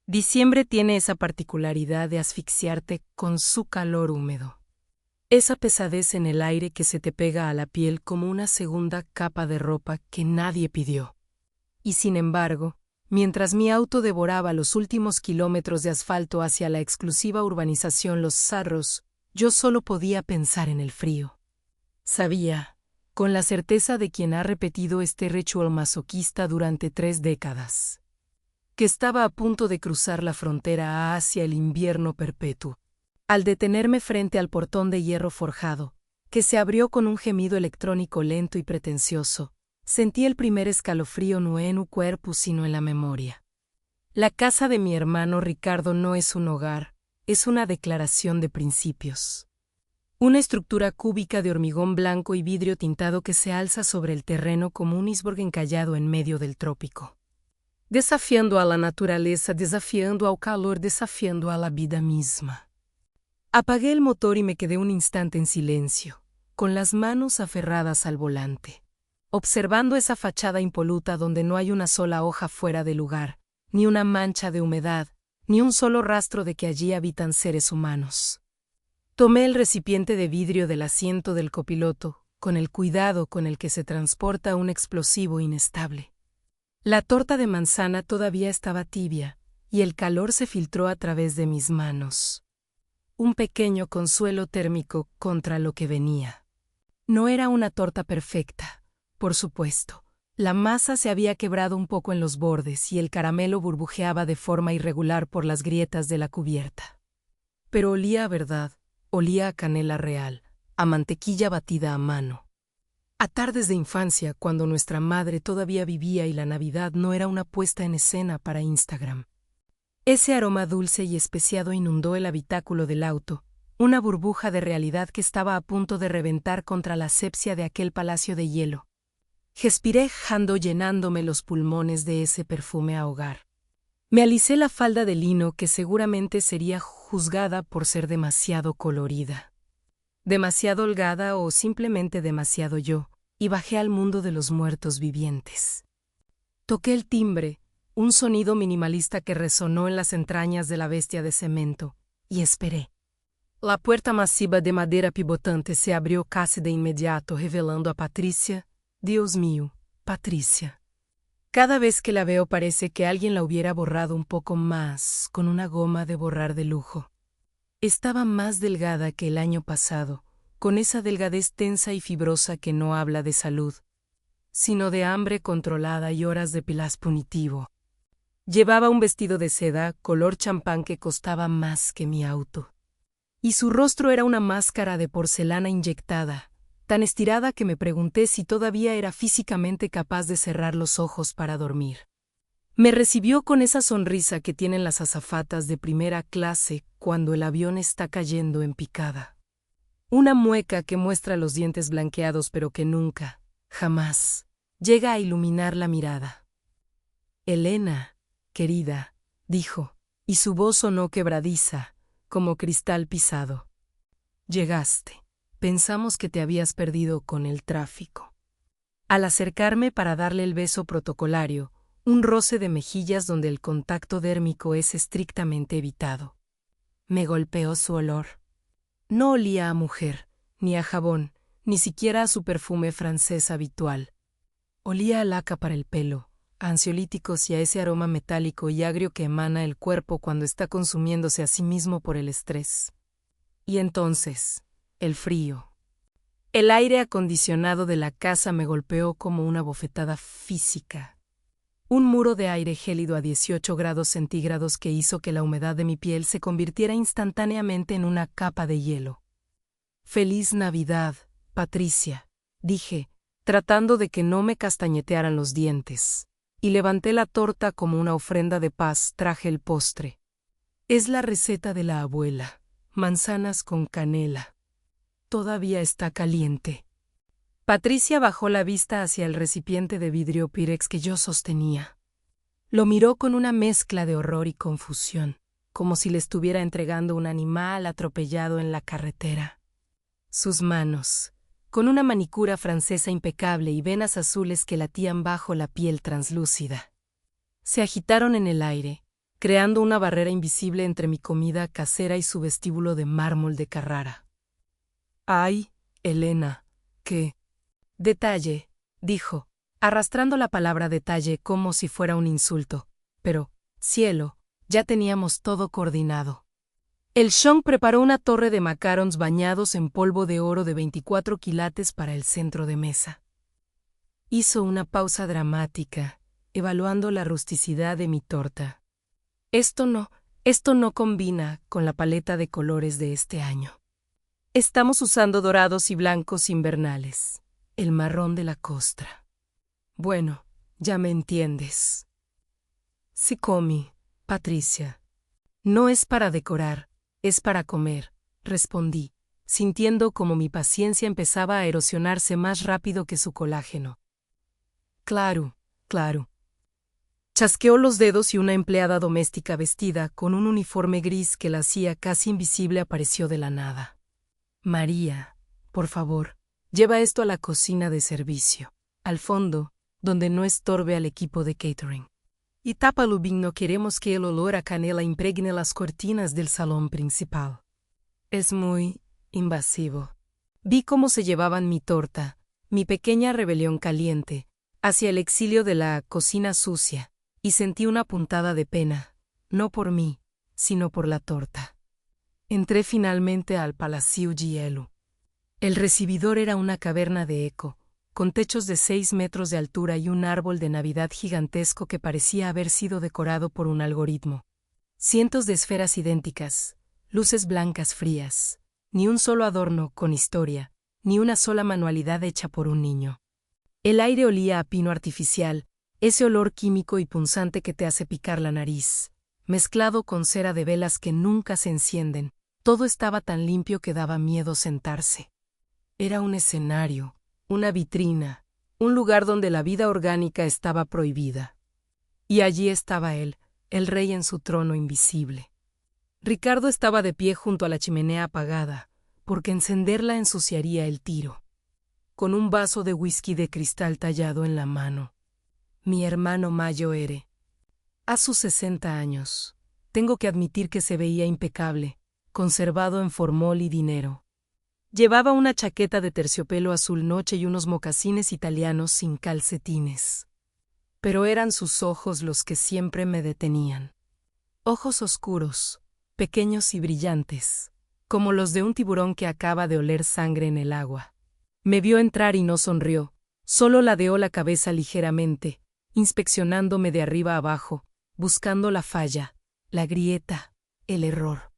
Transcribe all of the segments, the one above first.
Diciembre tiene esa particularidad de asfixiarte con su calor húmedo. Esa pesadez en el aire que se te pega a la piel como una segunda capa de ropa que nadie pidió. Y sin embargo, mientras mi auto devoraba los últimos kilómetros de asfalto hacia la exclusiva urbanización Los Zarros, yo solo podía pensar en el frío. Sabía, con la certeza de quien ha repetido este ritual masoquista durante 3 décadas, que estaba a punto de cruzar la frontera hacia el invierno perpetuo. Al detenerme frente al portón de hierro forjado, que se abrió con un gemido electrónico lento y pretencioso, sentí el primer escalofrío no en un cuerpo sino en la memoria. La casa de mi hermano Ricardo no es un hogar, es una declaración de principios. Una estructura cúbica de hormigón blanco y vidrio tintado que se alza sobre el terreno como un iceberg encallado en medio del trópico. Desafiando a la naturaleza, desafiando ao calor, desafiando a la vida misma. Apagué el motor y me quedé un instante en silencio, con las manos aferradas al volante, observando esa fachada impoluta donde no hay una sola hoja fuera de lugar, ni una mancha de humedad, ni un solo rastro de que allí habitan seres humanos. Tomé el recipiente de vidrio del asiento del copiloto, con el cuidado con el que se transporta un explosivo inestable. La torta de manzana todavía estaba tibia, y el calor se filtró a través de mis manos. Un pequeño consuelo térmico contra lo que venía. No era una torta perfecta, por supuesto. La masa se había quebrado un poco en los bordes y el caramelo burbujeaba de forma irregular por las grietas de la cubierta. Pero olía a verdad, olía a canela real, a mantequilla batida a mano. A tardes de infancia, cuando nuestra madre todavía vivía y la Navidad no era una puesta en escena para Instagram. Ese aroma dulce y especiado inundó el habitáculo del auto, una burbuja de realidad que estaba a punto de reventar contra la asepsia de aquel palacio de hielo. Respiré hondo llenándome los pulmones de ese perfume a hogar. Me alicé la falda de lino que seguramente sería juzgada por ser demasiado colorida. Demasiado holgada o simplemente demasiado yo, y bajé al mundo de los muertos vivientes. Toqué el timbre, un sonido minimalista que resonó en las entrañas de la bestia de cemento, y esperé. La puerta masiva de madera pivotante se abrió casi de inmediato, revelando a Patricia. Dios mío, Patricia. Cada vez que la veo parece que alguien la hubiera borrado un poco más, con una goma de borrar de lujo. Estaba más delgada que el año pasado, con esa delgadez tensa y fibrosa que no habla de salud, sino de hambre controlada y horas de pilates punitivo. Llevaba un vestido de seda color champán que costaba más que mi auto. Y su rostro era una máscara de porcelana inyectada, tan estirada que me pregunté si todavía era físicamente capaz de cerrar los ojos para dormir. Me recibió con esa sonrisa que tienen las azafatas de primera clase cuando el avión está cayendo en picada. Una mueca que muestra los dientes blanqueados pero que nunca, jamás, llega a iluminar la mirada. Elena, querida, dijo, y su voz sonó quebradiza, como cristal pisado. Llegaste. Pensamos que te habías perdido con el tráfico. Al acercarme para darle el beso protocolario, un roce de mejillas donde el contacto dérmico es estrictamente evitado. Me golpeó su olor. No olía a mujer, ni a jabón, ni siquiera a su perfume francés habitual. Olía a laca para el pelo, a ansiolíticos y a ese aroma metálico y agrio que emana el cuerpo cuando está consumiéndose a sí mismo por el estrés. Y entonces, el frío. El aire acondicionado de la casa me golpeó como una bofetada física. Un muro de aire gélido a 18 grados centígrados que hizo que la humedad de mi piel se convirtiera instantáneamente en una capa de hielo. «Feliz Navidad, Patricia», dije, tratando de que no me castañetearan los dientes, y levanté la torta como una ofrenda de paz. Traje el postre. Es la receta de la abuela, manzanas con canela. Todavía está caliente. Patricia bajó la vista hacia el recipiente de vidrio Pirex que yo sostenía. Lo miró con una mezcla de horror y confusión, como si le estuviera entregando un animal atropellado en la carretera. Sus manos, con una manicura francesa impecable y venas azules que latían bajo la piel translúcida, se agitaron en el aire, creando una barrera invisible entre mi comida casera y su vestíbulo de mármol de Carrara. «Ay, Elena, qué detalle», dijo, arrastrando la palabra detalle como si fuera un insulto. Pero, cielo, ya teníamos todo coordinado. El Shong preparó una torre de macarons bañados en polvo de oro de 24 quilates para el centro de mesa. Hizo una pausa dramática, evaluando la rusticidad de mi torta. Esto no combina con la paleta de colores de este año. Estamos usando dorados y blancos invernales, el marrón de la costra. Bueno, ya me entiendes. Sí, Comi, Patricia. No es para decorar, es para comer, respondí, sintiendo como mi paciencia empezaba a erosionarse más rápido que su colágeno. Claro, claro. Chasqueó los dedos y una empleada doméstica vestida con un uniforme gris que la hacía casi invisible apareció de la nada. María, por favor, lleva esto a la cocina de servicio, al fondo, donde no estorbe al equipo de catering. Y tápalo bien, no queremos que el olor a canela impregne las cortinas del salón principal. Es muy invasivo. Vi cómo se llevaban mi torta, mi pequeña rebelión caliente, hacia el exilio de la cocina sucia, y sentí una puntada de pena, no por mí, sino por la torta. Entré finalmente al Palacio Gielu. El recibidor era una caverna de eco, con techos de 6 metros de altura y un árbol de Navidad gigantesco que parecía haber sido decorado por un algoritmo. Cientos de esferas idénticas, luces blancas frías, ni un solo adorno con historia, ni una sola manualidad hecha por un niño. El aire olía a pino artificial, ese olor químico y punzante que te hace picar la nariz, mezclado con cera de velas que nunca se encienden. Todo estaba tan limpio que daba miedo sentarse. Era un escenario, una vitrina, un lugar donde la vida orgánica estaba prohibida. Y allí estaba él, el rey en su trono invisible. Ricardo estaba de pie junto a la chimenea apagada, porque encenderla ensuciaría el tiro, con un vaso de whisky de cristal tallado en la mano. Mi hermano Mayo a sus 60 años, tengo que admitir que se veía impecable, conservado en formol y dinero. Llevaba una chaqueta de terciopelo azul noche y unos mocasines italianos sin calcetines. Pero eran sus ojos los que siempre me detenían. Ojos oscuros, pequeños y brillantes, como los de un tiburón que acaba de oler sangre en el agua. Me vio entrar y no sonrió, solo ladeó la cabeza ligeramente, inspeccionándome de arriba abajo, buscando la falla, la grieta, el error.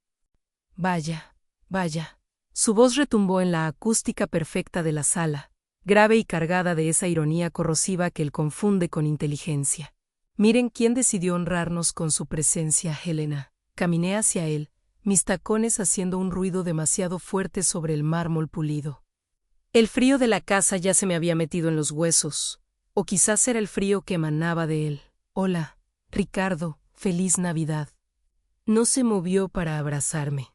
Vaya, vaya. Su voz retumbó en la acústica perfecta de la sala, grave y cargada de esa ironía corrosiva que él confunde con inteligencia. Miren quién decidió honrarnos con su presencia, Helena. Caminé hacia él, mis tacones haciendo un ruido demasiado fuerte sobre el mármol pulido. El frío de la casa ya se me había metido en los huesos, o quizás era el frío que emanaba de él. Hola, Ricardo, feliz Navidad. No se movió para abrazarme.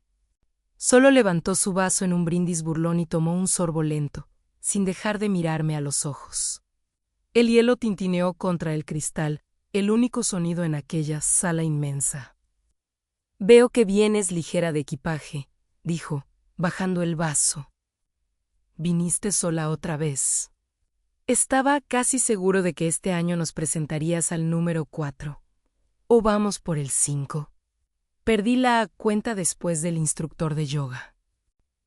Solo levantó su vaso en un brindis burlón y tomó un sorbo lento, sin dejar de mirarme a los ojos. El hielo tintineó contra el cristal, el único sonido en aquella sala inmensa. Veo que vienes ligera de equipaje, dijo, bajando el vaso. ¿Viniste sola otra vez? Estaba casi seguro de que este año nos presentarías al número 4. ¿O vamos por el 5? Perdí la cuenta después del instructor de yoga.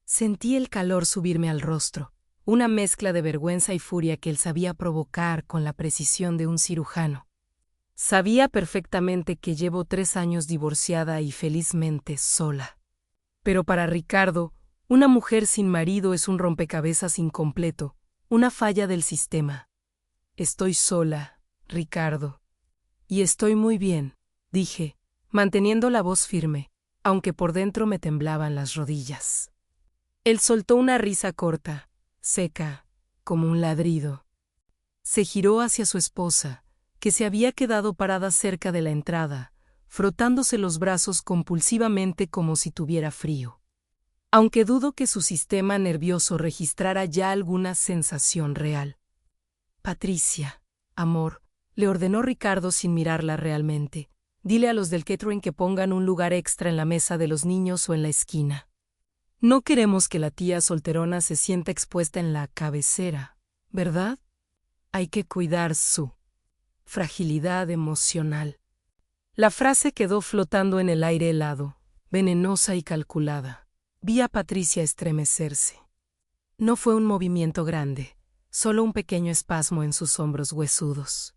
Sentí el calor subirme al rostro, una mezcla de vergüenza y furia que él sabía provocar con la precisión de un cirujano. Sabía perfectamente que llevo 3 años divorciada y felizmente sola. Pero para Ricardo, una mujer sin marido es un rompecabezas incompleto, una falla del sistema. Estoy sola, Ricardo. Y estoy muy bien, dije, manteniendo la voz firme, aunque por dentro me temblaban las rodillas. Él soltó una risa corta, seca, como un ladrido. Se giró hacia su esposa, que se había quedado parada cerca de la entrada, frotándose los brazos compulsivamente como si tuviera frío. Aunque dudo que su sistema nervioso registrara ya alguna sensación real. Patricia, amor, le ordenó Ricardo sin mirarla realmente. Dile a los del catering que pongan un lugar extra en la mesa de los niños o en la esquina. No queremos que la tía solterona se sienta expuesta en la cabecera, ¿verdad? Hay que cuidar su fragilidad emocional. La frase quedó flotando en el aire helado, venenosa y calculada. Vi a Patricia estremecerse. No fue un movimiento grande, solo un pequeño espasmo en sus hombros huesudos.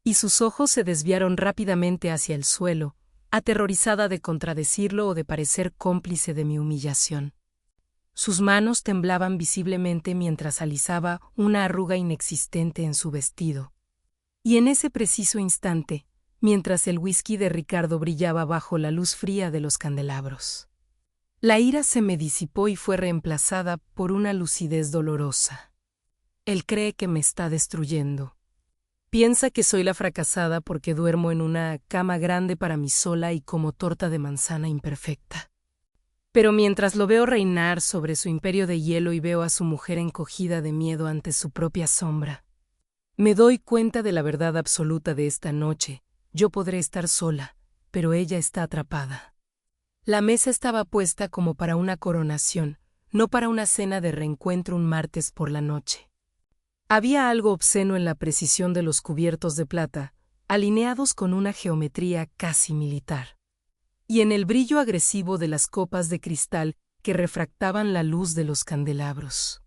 Y sus ojos se desviaron rápidamente hacia el suelo, aterrorizada de contradecirlo o de parecer cómplice de mi humillación. Sus manos temblaban visiblemente mientras alisaba una arruga inexistente en su vestido. Y en ese preciso instante, mientras el whisky de Ricardo brillaba bajo la luz fría de los candelabros, la ira se me disipó y fue reemplazada por una lucidez dolorosa. Él cree que me está destruyendo. Piensa que soy la fracasada porque duermo en una cama grande para mí sola y como torta de manzana imperfecta. Pero mientras lo veo reinar sobre su imperio de hielo y veo a su mujer encogida de miedo ante su propia sombra, me doy cuenta de la verdad absoluta de esta noche. Yo podré estar sola, pero ella está atrapada. La mesa estaba puesta como para una coronación, no para una cena de reencuentro un martes por la noche. Había algo obsceno en la precisión de los cubiertos de plata, alineados con una geometría casi militar, y en el brillo agresivo de las copas de cristal que refractaban la luz de los candelabros,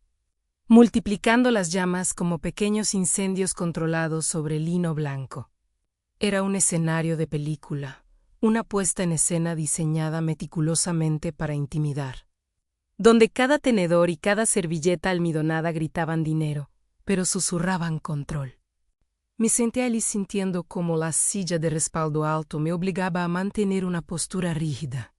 multiplicando las llamas como pequeños incendios controlados sobre lino blanco. Era un escenario de película, una puesta en escena diseñada meticulosamente para intimidar, donde cada tenedor y cada servilleta almidonada gritaban dinero, pero susurraban control. Me senté allí sintiendo como la silla de respaldo alto me obligaba a mantener una postura rígida,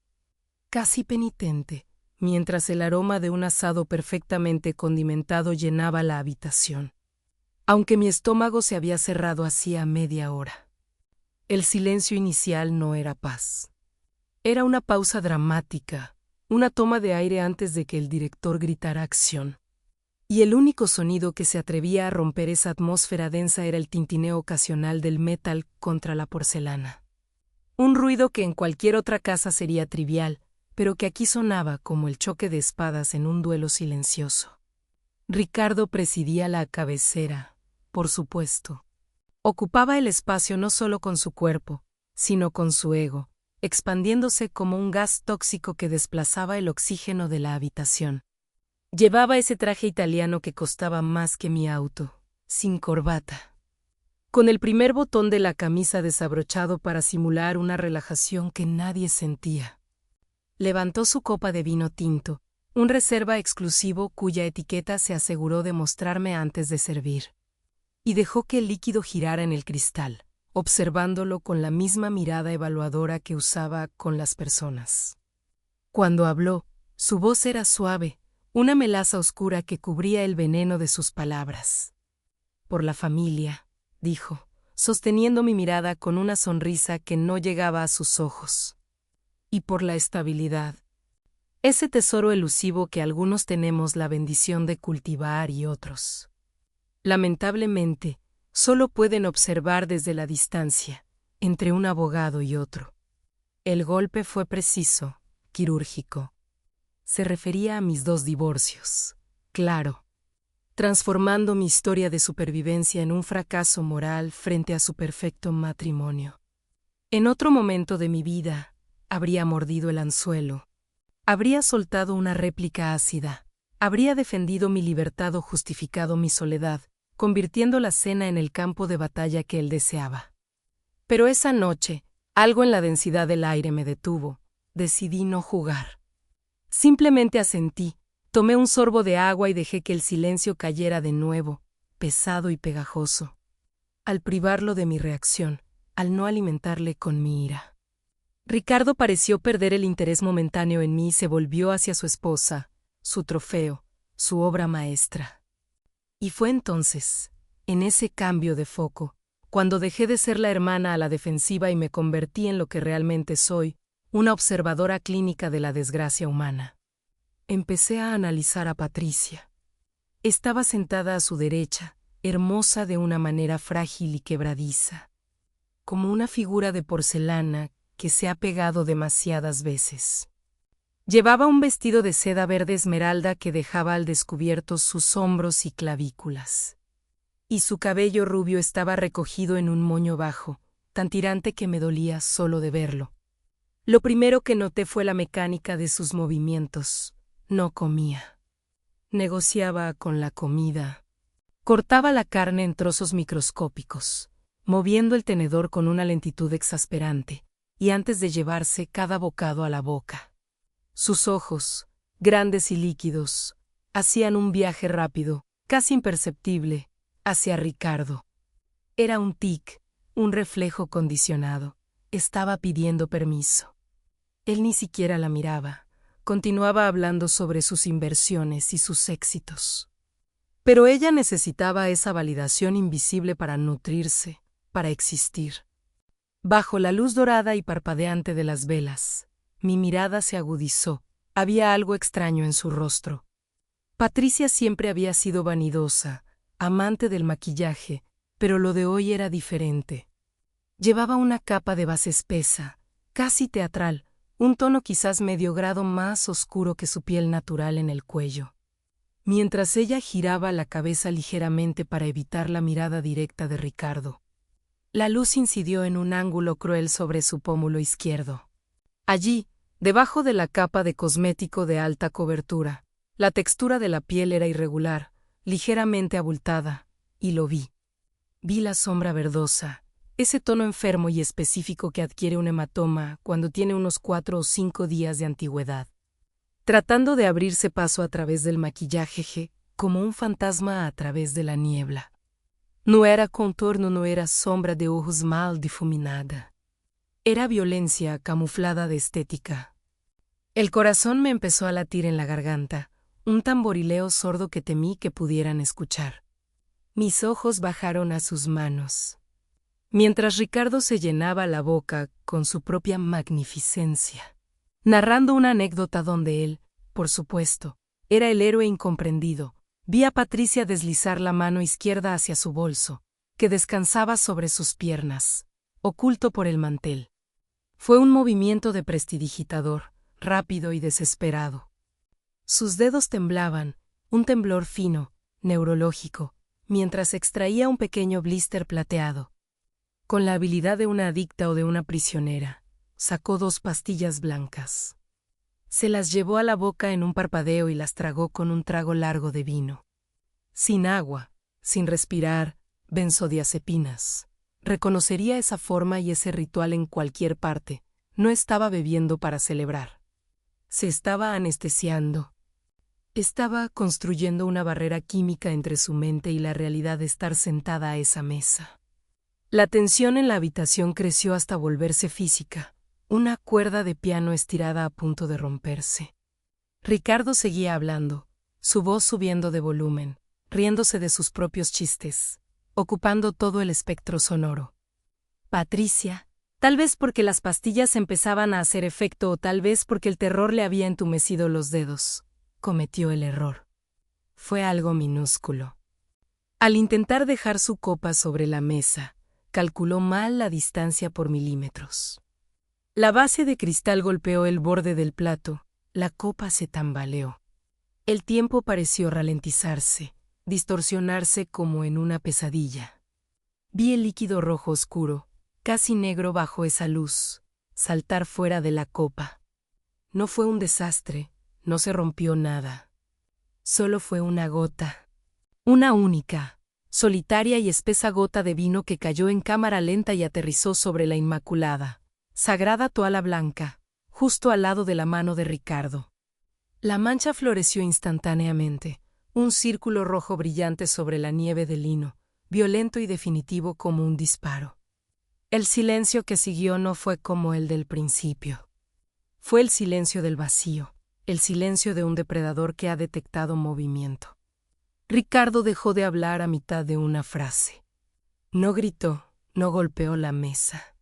casi penitente, mientras el aroma de un asado perfectamente condimentado llenaba la habitación, aunque mi estómago se había cerrado hacía media hora. El silencio inicial no era paz. Era una pausa dramática, una toma de aire antes de que el director gritara acción. Y el único sonido que se atrevía a romper esa atmósfera densa era el tintineo ocasional del metal contra la porcelana. Un ruido que en cualquier otra casa sería trivial, pero que aquí sonaba como el choque de espadas en un duelo silencioso. Ricardo presidía la cabecera, por supuesto. Ocupaba el espacio no solo con su cuerpo, sino con su ego, expandiéndose como un gas tóxico que desplazaba el oxígeno de la habitación. Llevaba ese traje italiano que costaba más que mi auto, sin corbata, con el primer botón de la camisa desabrochado para simular una relajación que nadie sentía. Levantó su copa de vino tinto, un reserva exclusivo cuya etiqueta se aseguró de mostrarme antes de servir, y dejó que el líquido girara en el cristal, observándolo con la misma mirada evaluadora que usaba con las personas. Cuando habló, su voz era suave, una melaza oscura que cubría el veneno de sus palabras. Por la familia, dijo, sosteniendo mi mirada con una sonrisa que no llegaba a sus ojos. Y por la estabilidad. Ese tesoro elusivo que algunos tenemos la bendición de cultivar y otros, lamentablemente, solo pueden observar desde la distancia, entre un abogado y otro. El golpe fue preciso, quirúrgico. Se refería a mis 2 divorcios, claro, transformando mi historia de supervivencia en un fracaso moral frente a su perfecto matrimonio. En otro momento de mi vida, habría mordido el anzuelo, habría soltado una réplica ácida, habría defendido mi libertad o justificado mi soledad, convirtiendo la cena en el campo de batalla que él deseaba. Pero esa noche, algo en la densidad del aire me detuvo. Decidí no jugar. Simplemente asentí, tomé un sorbo de agua y dejé que el silencio cayera de nuevo, pesado y pegajoso. Al privarlo de mi reacción, al no alimentarle con mi ira. Ricardo pareció perder el interés momentáneo en mí y se volvió hacia su esposa, su trofeo, su obra maestra. Y fue entonces, en ese cambio de foco, cuando dejé de ser la hermana a la defensiva y me convertí en lo que realmente soy, una observadora clínica de la desgracia humana. Empecé a analizar a Patricia. Estaba sentada a su derecha, hermosa de una manera frágil y quebradiza. como una figura de porcelana que se ha pegado demasiadas veces. Llevaba un vestido de seda verde esmeralda que dejaba al descubierto sus hombros y clavículas. Y su cabello rubio estaba recogido en un moño bajo, tan tirante que me dolía solo de verlo. Lo primero que noté fue la mecánica de sus movimientos. No comía. Negociaba con la comida. Cortaba la carne en trozos microscópicos, moviendo el tenedor con una lentitud exasperante, y antes de llevarse cada bocado a la boca. Sus ojos, grandes y líquidos, hacían un viaje rápido, casi imperceptible, hacia Ricardo. Era un tic, un reflejo condicionado. Estaba pidiendo permiso. Él ni siquiera la miraba. Continuaba hablando sobre sus inversiones y sus éxitos. Pero ella necesitaba esa validación invisible para nutrirse, para existir. Bajo la luz dorada y parpadeante de las velas, mi mirada se agudizó. Había algo extraño en su rostro. Patricia siempre había sido vanidosa, amante del maquillaje, pero lo de hoy era diferente. Llevaba una capa de base espesa, casi teatral, un tono quizás medio grado más oscuro que su piel natural en el cuello. Mientras ella giraba la cabeza ligeramente para evitar la mirada directa de Ricardo. La luz incidió en un ángulo cruel sobre su pómulo izquierdo. Allí, debajo de la capa de cosmético de alta cobertura, la textura de la piel era irregular, ligeramente abultada, y lo vi. Vi la sombra verdosa, ese tono enfermo y específico que adquiere un hematoma cuando tiene unos 4 o 5 días de antigüedad. Tratando de abrirse paso a través del maquillaje, como un fantasma a través de la niebla. No era contorno, no era sombra de ojos mal difuminada. Era violencia camuflada de estética. El corazón me empezó a latir en la garganta, un tamborileo sordo que temí que pudieran escuchar. Mis ojos bajaron a sus manos. Mientras Ricardo se llenaba la boca con su propia magnificencia, narrando una anécdota donde él, por supuesto, era el héroe incomprendido, vi a Patricia deslizar la mano izquierda hacia su bolso, que descansaba sobre sus piernas, oculto por el mantel. Fue un movimiento de prestidigitador, rápido y desesperado. Sus dedos temblaban, un temblor fino, neurológico, mientras extraía un pequeño blister plateado. Con la habilidad de una adicta o de una prisionera, sacó 2 pastillas blancas. Se las llevó a la boca en un parpadeo y las tragó con un trago largo de vino. Sin agua, sin respirar, benzodiazepinas. Reconocería esa forma y ese ritual en cualquier parte. No estaba bebiendo para celebrar. Se estaba anestesiando. Estaba construyendo una barrera química entre su mente y la realidad de estar sentada a esa mesa. La tensión en la habitación creció hasta volverse física, una cuerda de piano estirada a punto de romperse. Ricardo seguía hablando, su voz subiendo de volumen, riéndose de sus propios chistes, ocupando todo el espectro sonoro. Patricia, tal vez porque las pastillas empezaban a hacer efecto o tal vez porque el terror le había entumecido los dedos, cometió el error. Fue algo minúsculo. Al intentar dejar su copa sobre la mesa, calculó mal la distancia por milímetros. La base de cristal golpeó el borde del plato, la copa se tambaleó. El tiempo pareció ralentizarse, distorsionarse como en una pesadilla. Vi el líquido rojo oscuro, casi negro bajo esa luz, saltar fuera de la copa. No fue un desastre, no se rompió nada. Solo fue una gota. Una única, solitaria y espesa gota de vino que cayó en cámara lenta y aterrizó sobre la inmaculada, sagrada toalla blanca, justo al lado de la mano de Ricardo. La mancha floreció instantáneamente, un círculo rojo brillante sobre la nieve de lino, violento y definitivo como un disparo. El silencio que siguió no fue como el del principio. Fue el silencio del vacío, el silencio de un depredador que ha detectado movimiento. Ricardo dejó de hablar a mitad de una frase. No gritó, no golpeó la mesa.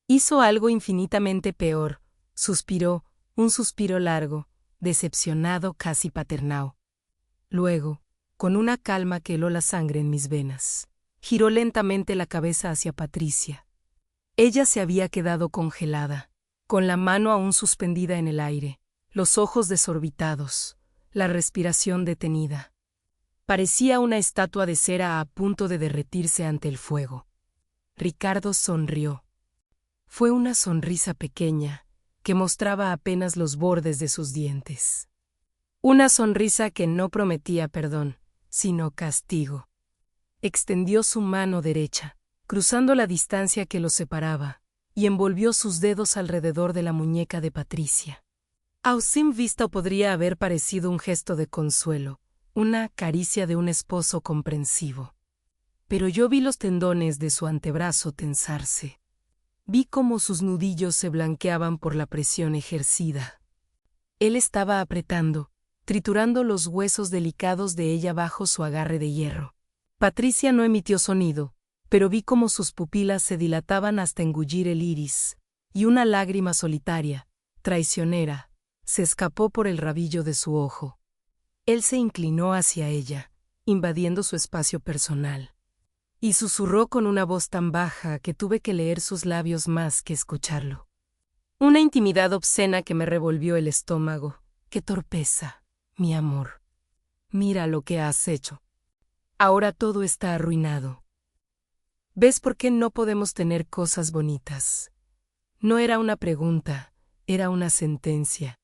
Hizo algo infinitamente peor, suspiró, un suspiro largo, decepcionado, casi paternal. Luego, con una calma que heló la sangre en mis venas, giró lentamente la cabeza hacia Patricia. Ella se había quedado congelada, con la mano aún suspendida en el aire, los ojos desorbitados, la respiración detenida. Parecía una estatua de cera a punto de derretirse ante el fuego. Ricardo sonrió. Fue una sonrisa pequeña, que mostraba apenas los bordes de sus dientes. Una sonrisa que no prometía perdón, sino castigo. Extendió su mano derecha, cruzando la distancia que los separaba, y envolvió sus dedos alrededor de la muñeca de Patricia. A simple vista podría haber parecido un gesto de consuelo, una caricia de un esposo comprensivo. Pero yo vi los tendones de su antebrazo tensarse. Vi cómo sus nudillos se blanqueaban por la presión ejercida. Él estaba apretando, triturando los huesos delicados de ella bajo su agarre de hierro. Patricia no emitió sonido, pero vi cómo sus pupilas se dilataban hasta engullir el iris, y una lágrima solitaria, traicionera, se escapó por el rabillo de su ojo. Él se inclinó hacia ella, invadiendo su espacio personal, y susurró con una voz tan baja que tuve que leer sus labios más que escucharlo. Una intimidad obscena que me revolvió el estómago. ¡Qué torpeza, mi amor! Mira lo que has hecho. Ahora todo está arruinado. ¿Ves por qué no podemos tener cosas bonitas? No era una pregunta, era una sentencia.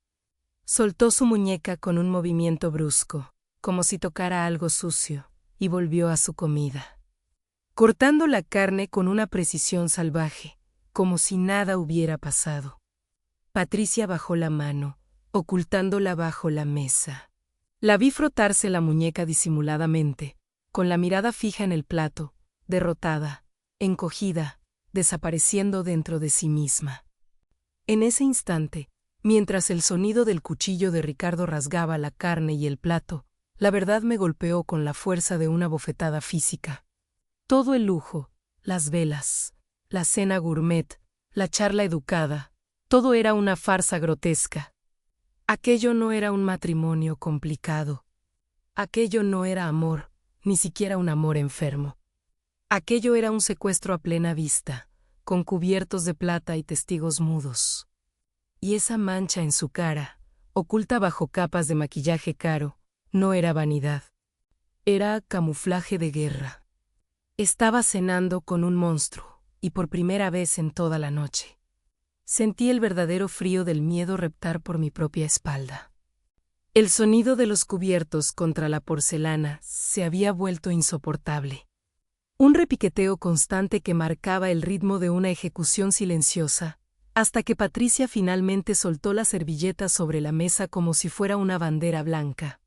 Soltó su muñeca con un movimiento brusco, como si tocara algo sucio, y volvió a su comida. Cortando la carne con una precisión salvaje, como si nada hubiera pasado. Patricia bajó la mano, ocultándola bajo la mesa. La vi frotarse la muñeca disimuladamente, con la mirada fija en el plato, derrotada, encogida, desapareciendo dentro de sí misma. En ese instante, mientras el sonido del cuchillo de Ricardo rasgaba la carne y el plato, la verdad me golpeó con la fuerza de una bofetada física. Todo el lujo, las velas, la cena gourmet, la charla educada, todo era una farsa grotesca. Aquello no era un matrimonio complicado. Aquello no era amor, ni siquiera un amor enfermo. Aquello era un secuestro a plena vista, con cubiertos de plata y testigos mudos. Y esa mancha en su cara, oculta bajo capas de maquillaje caro, no era vanidad. Era camuflaje de guerra. Estaba cenando con un monstruo, y por primera vez en toda la noche. Sentí el verdadero frío del miedo reptar por mi propia espalda. El sonido de los cubiertos contra la porcelana se había vuelto insoportable. Un repiqueteo constante que marcaba el ritmo de una ejecución silenciosa, hasta que Patricia finalmente soltó la servilleta sobre la mesa como si fuera una bandera blanca.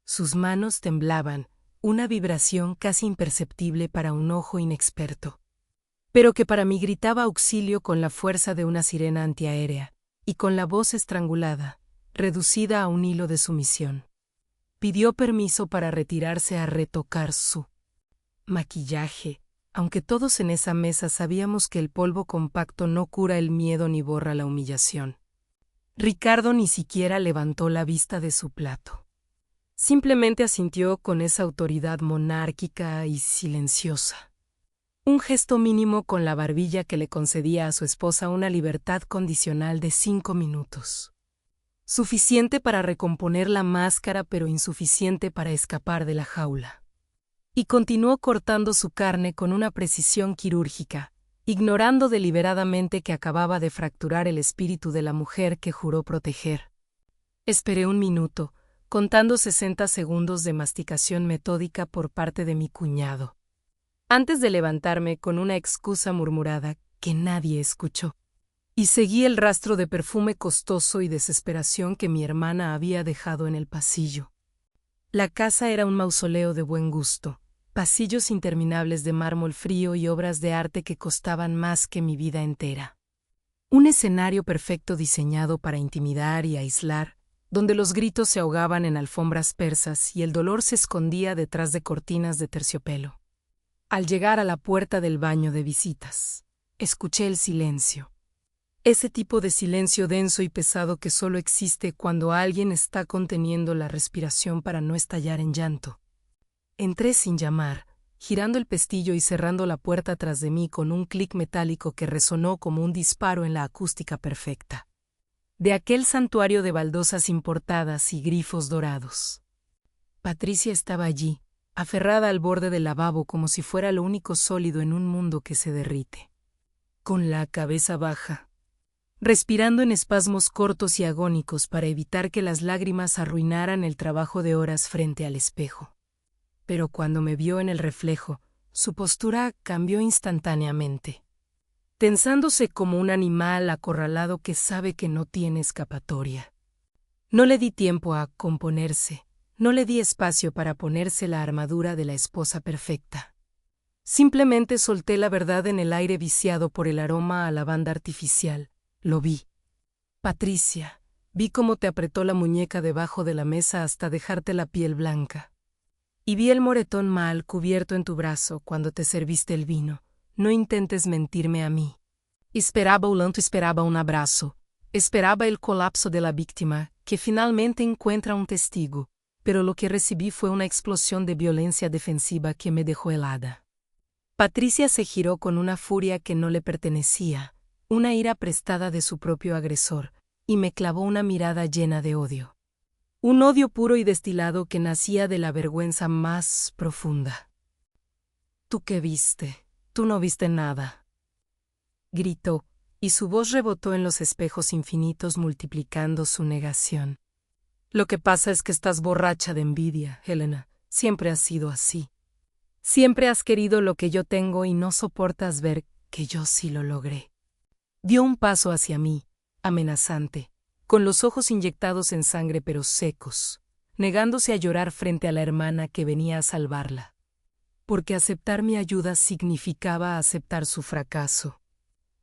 Sus manos temblaban, una vibración casi imperceptible para un ojo inexperto, pero que para mí gritaba auxilio con la fuerza de una sirena antiaérea, y con la voz estrangulada, reducida a un hilo de sumisión. Pidió permiso para retirarse a retocar su maquillaje, aunque todos en esa mesa sabíamos que el polvo compacto no cura el miedo ni borra la humillación. Ricardo ni siquiera levantó la vista de su plato. Simplemente asintió con esa autoridad monárquica y silenciosa. Un gesto mínimo con la barbilla que le concedía a su esposa una libertad condicional de 5 minutos. Suficiente para recomponer la máscara, pero insuficiente para escapar de la jaula. Y continuó cortando su carne con una precisión quirúrgica, ignorando deliberadamente que acababa de fracturar el espíritu de la mujer que juró proteger. Esperé un minuto, contando 60 segundos de masticación metódica por parte de mi cuñado, antes de levantarme con una excusa murmurada que nadie escuchó. Y seguí el rastro de perfume costoso y desesperación que mi hermana había dejado en el pasillo. La casa era un mausoleo de buen gusto, pasillos interminables de mármol frío y obras de arte que costaban más que mi vida entera. Un escenario perfecto diseñado para intimidar y aislar, donde los gritos se ahogaban en alfombras persas y el dolor se escondía detrás de cortinas de terciopelo. Al llegar a la puerta del baño de visitas, escuché el silencio. Ese tipo de silencio denso y pesado que solo existe cuando alguien está conteniendo la respiración para no estallar en llanto. Entré sin llamar, girando el pestillo y cerrando la puerta tras de mí con un clic metálico que resonó como un disparo en la acústica perfecta de aquel santuario de baldosas importadas y grifos dorados. Patricia estaba allí, aferrada al borde del lavabo como si fuera lo único sólido en un mundo que se derrite. Con la cabeza baja, respirando en espasmos cortos y agónicos para evitar que las lágrimas arruinaran el trabajo de horas frente al espejo. Pero cuando me vio en el reflejo, su postura cambió instantáneamente, tensándose como un animal acorralado que sabe que no tiene escapatoria. No le di tiempo a componerse, no le di espacio para ponerse la armadura de la esposa perfecta. Simplemente solté la verdad en el aire viciado por el aroma a lavanda artificial. Lo vi. Patricia, vi cómo te apretó la muñeca debajo de la mesa hasta dejarte la piel blanca. Y vi el moretón mal cubierto en tu brazo cuando te serviste el vino. No intentes mentirme a mí. Esperaba o llanto, esperaba un abrazo. Esperaba el colapso de la víctima, que finalmente encuentra un testigo. Pero lo que recibí fue una explosión de violencia defensiva que me dejó helada. Patricia se giró con una furia que no le pertenecía, una ira prestada de su propio agresor, y me clavó una mirada llena de odio. Un odio puro y destilado que nacía de la vergüenza más profunda. ¿Tú qué viste? Tú no viste nada. Gritó, y su voz rebotó en los espejos infinitos multiplicando su negación. Lo que pasa es que estás borracha de envidia, Helena. Siempre has sido así. Siempre has querido lo que yo tengo y no soportas ver que yo sí lo logré. Dio un paso hacia mí, amenazante, con los ojos inyectados en sangre pero secos, negándose a llorar frente a la hermana que venía a salvarla. Porque aceptar mi ayuda significaba aceptar su fracaso.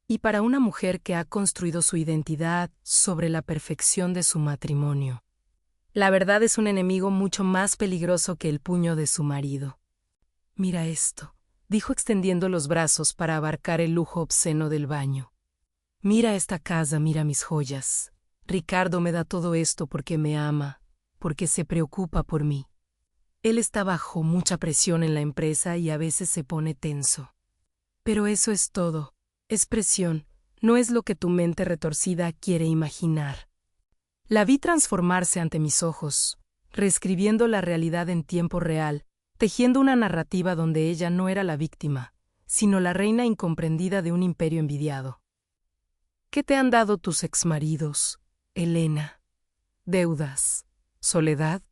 Y para una mujer que ha construido su identidad sobre la perfección de su matrimonio, la verdad es un enemigo mucho más peligroso que el puño de su marido. Mira esto, dijo extendiendo los brazos para abarcar el lujo obsceno del baño. Mira esta casa, mira mis joyas. Ricardo me da todo esto porque me ama, porque se preocupa por mí. Él está bajo mucha presión en la empresa y a veces se pone tenso. Pero eso es todo, es presión, no es lo que tu mente retorcida quiere imaginar. La vi transformarse ante mis ojos, reescribiendo la realidad en tiempo real, tejiendo una narrativa donde ella no era la víctima, sino la reina incomprendida de un imperio envidiado. ¿Qué te han dado tus exmaridos, Helena? ¿Deudas? ¿Soledad?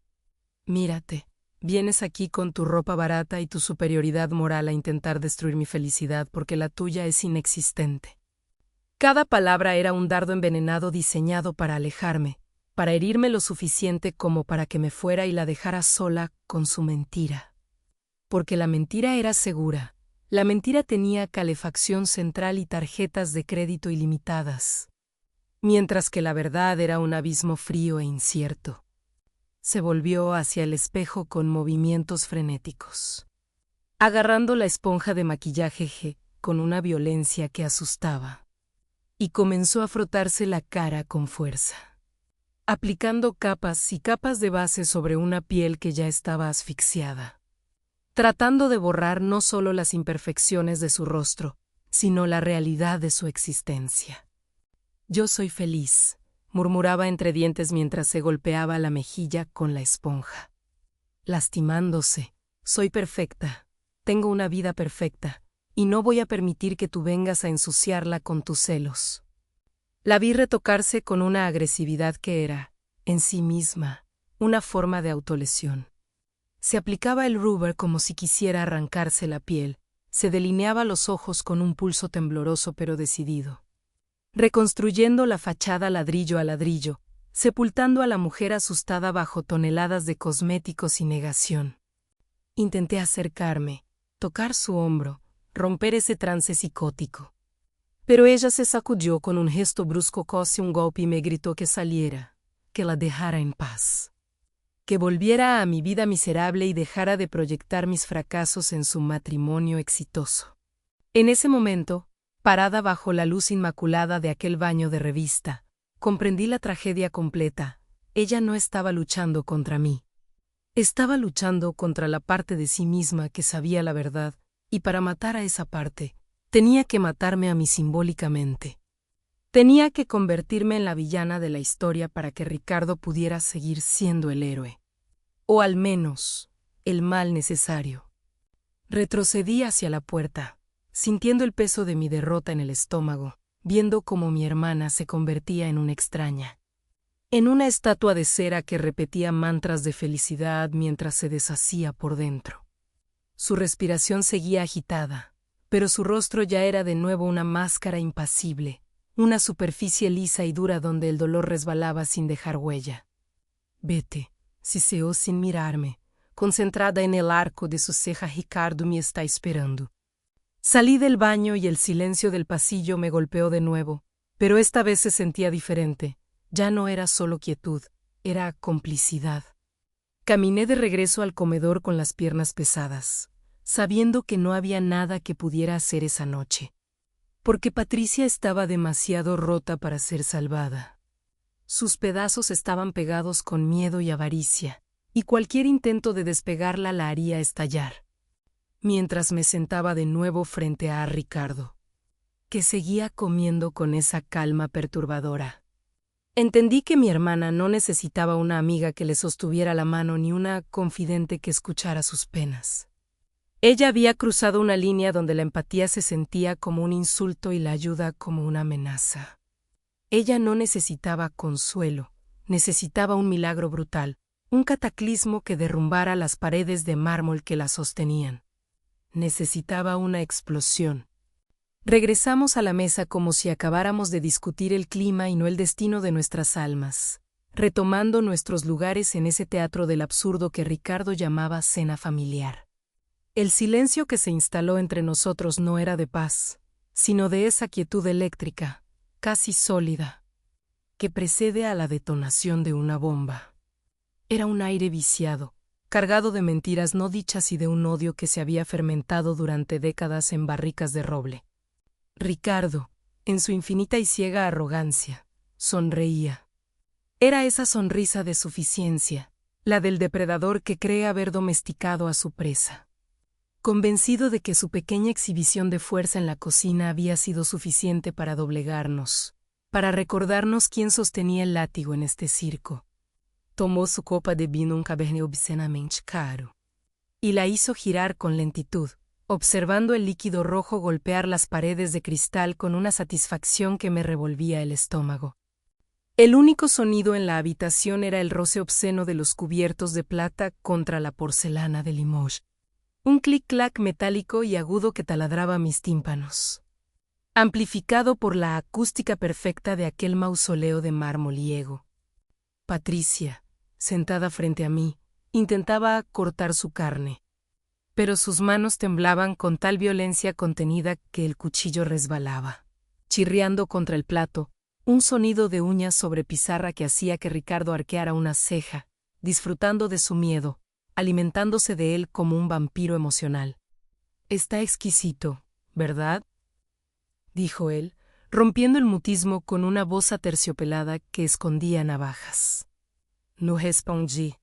Mírate, vienes aquí con tu ropa barata y tu superioridad moral a intentar destruir mi felicidad porque la tuya es inexistente. Cada palabra era un dardo envenenado diseñado para alejarme, para herirme lo suficiente como para que me fuera y la dejara sola con su mentira. Porque la mentira era segura. La mentira tenía calefacción central y tarjetas de crédito ilimitadas, mientras que la verdad era un abismo frío e incierto. Se volvió hacia el espejo con movimientos frenéticos, agarrando la esponja de maquillaje con una violencia que asustaba, y comenzó a frotarse la cara con fuerza, aplicando capas y capas de base sobre una piel que ya estaba asfixiada, tratando de borrar no solo las imperfecciones de su rostro, sino la realidad de su existencia. Yo soy feliz, murmuraba entre dientes mientras se golpeaba la mejilla con la esponja. Lastimándose, soy perfecta, tengo una vida perfecta, y no voy a permitir que tú vengas a ensuciarla con tus celos. La vi retocarse con una agresividad que era, en sí misma, una forma de autolesión. Se aplicaba el rubber como si quisiera arrancarse la piel, se delineaba los ojos con un pulso tembloroso pero decidido, reconstruyendo la fachada ladrillo a ladrillo, sepultando a la mujer asustada bajo toneladas de cosméticos y negación. Intenté acercarme, tocar su hombro, romper ese trance psicótico. Pero ella se sacudió con un gesto brusco, casi un golpe y me gritó que saliera, que la dejara en paz. Que volviera a mi vida miserable y dejara de proyectar mis fracasos en su matrimonio exitoso. En ese momento, parada bajo la luz inmaculada de aquel baño de revista, comprendí la tragedia completa. Ella no estaba luchando contra mí. Estaba luchando contra la parte de sí misma que sabía la verdad, y para matar a esa parte, tenía que matarme a mí simbólicamente. Tenía que convertirme en la villana de la historia para que Ricardo pudiera seguir siendo el héroe. O al menos, el mal necesario. Retrocedí hacia la puerta, sintiendo el peso de mi derrota en el estómago, viendo cómo mi hermana se convertía en una extraña. En una estatua de cera que repetía mantras de felicidad mientras se deshacía por dentro. Su respiración seguía agitada, pero su rostro ya era de nuevo una máscara impasible, una superficie lisa y dura donde el dolor resbalaba sin dejar huella. Vete, siseó sin mirarme, concentrada en el arco de su ceja. Ricardo me está esperando. Salí del baño y el silencio del pasillo me golpeó de nuevo, pero esta vez se sentía diferente. Ya no era solo quietud, era complicidad. Caminé de regreso al comedor con las piernas pesadas, sabiendo que no había nada que pudiera hacer esa noche. Porque Patricia estaba demasiado rota para ser salvada. Sus pedazos estaban pegados con miedo y avaricia, y cualquier intento de despegarla la haría estallar. Mientras me sentaba de nuevo frente a Ricardo, que seguía comiendo con esa calma perturbadora. Entendí que mi hermana no necesitaba una amiga que le sostuviera la mano ni una confidente que escuchara sus penas. Ella había cruzado una línea donde la empatía se sentía como un insulto y la ayuda como una amenaza. Ella no necesitaba consuelo, necesitaba un milagro brutal, un cataclismo que derrumbara las paredes de mármol que la sostenían. Necesitaba una explosión. Regresamos a la mesa como si acabáramos de discutir el clima y no el destino de nuestras almas, retomando nuestros lugares en ese teatro del absurdo que Ricardo llamaba cena familiar. El silencio que se instaló entre nosotros no era de paz, sino de esa quietud eléctrica, casi sólida, que precede a la detonación de una bomba. Era un aire viciado, cargado de mentiras no dichas y de un odio que se había fermentado durante décadas en barricas de roble. Ricardo, en su infinita y ciega arrogancia, sonreía. Era esa sonrisa de suficiencia, la del depredador que cree haber domesticado a su presa. Convencido de que su pequeña exhibición de fuerza en la cocina había sido suficiente para doblegarnos, para recordarnos quién sostenía el látigo en este circo. Tomó su copa de vino, un cabernet obscenamente caro, y la hizo girar con lentitud, observando el líquido rojo golpear las paredes de cristal con una satisfacción que me revolvía el estómago. El único sonido en la habitación era el roce obsceno de los cubiertos de plata contra la porcelana de Limoges. Un clic-clac metálico y agudo que taladraba mis tímpanos, amplificado por la acústica perfecta de aquel mausoleo de mármol griego. Patricia, sentada frente a mí, intentaba cortar su carne, pero sus manos temblaban con tal violencia contenida que el cuchillo resbalaba, chirriando contra el plato, un sonido de uñas sobre pizarra que hacía que Ricardo arqueara una ceja, disfrutando de su miedo, alimentándose de él como un vampiro emocional. «Está exquisito, ¿verdad?», dijo él, rompiendo el mutismo con una voz aterciopelada que escondía navajas. No respondí.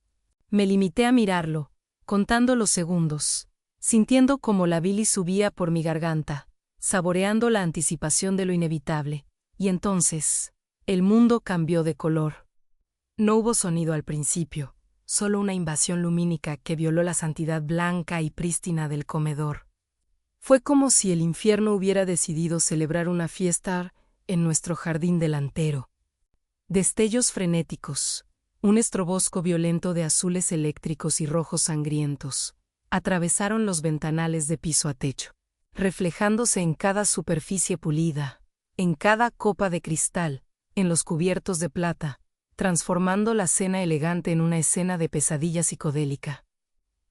Me limité a mirarlo, contando los segundos, sintiendo como la bilis subía por mi garganta, saboreando la anticipación de lo inevitable, y entonces, el mundo cambió de color. No hubo sonido al principio, solo una invasión lumínica que violó la santidad blanca y prístina del comedor. Fue como si el infierno hubiera decidido celebrar una fiesta en nuestro jardín delantero. Destellos frenéticos, un estrobosco violento de azules eléctricos y rojos sangrientos, atravesaron los ventanales de piso a techo, reflejándose en cada superficie pulida, en cada copa de cristal, en los cubiertos de plata, transformando la cena elegante en una escena de pesadilla psicodélica.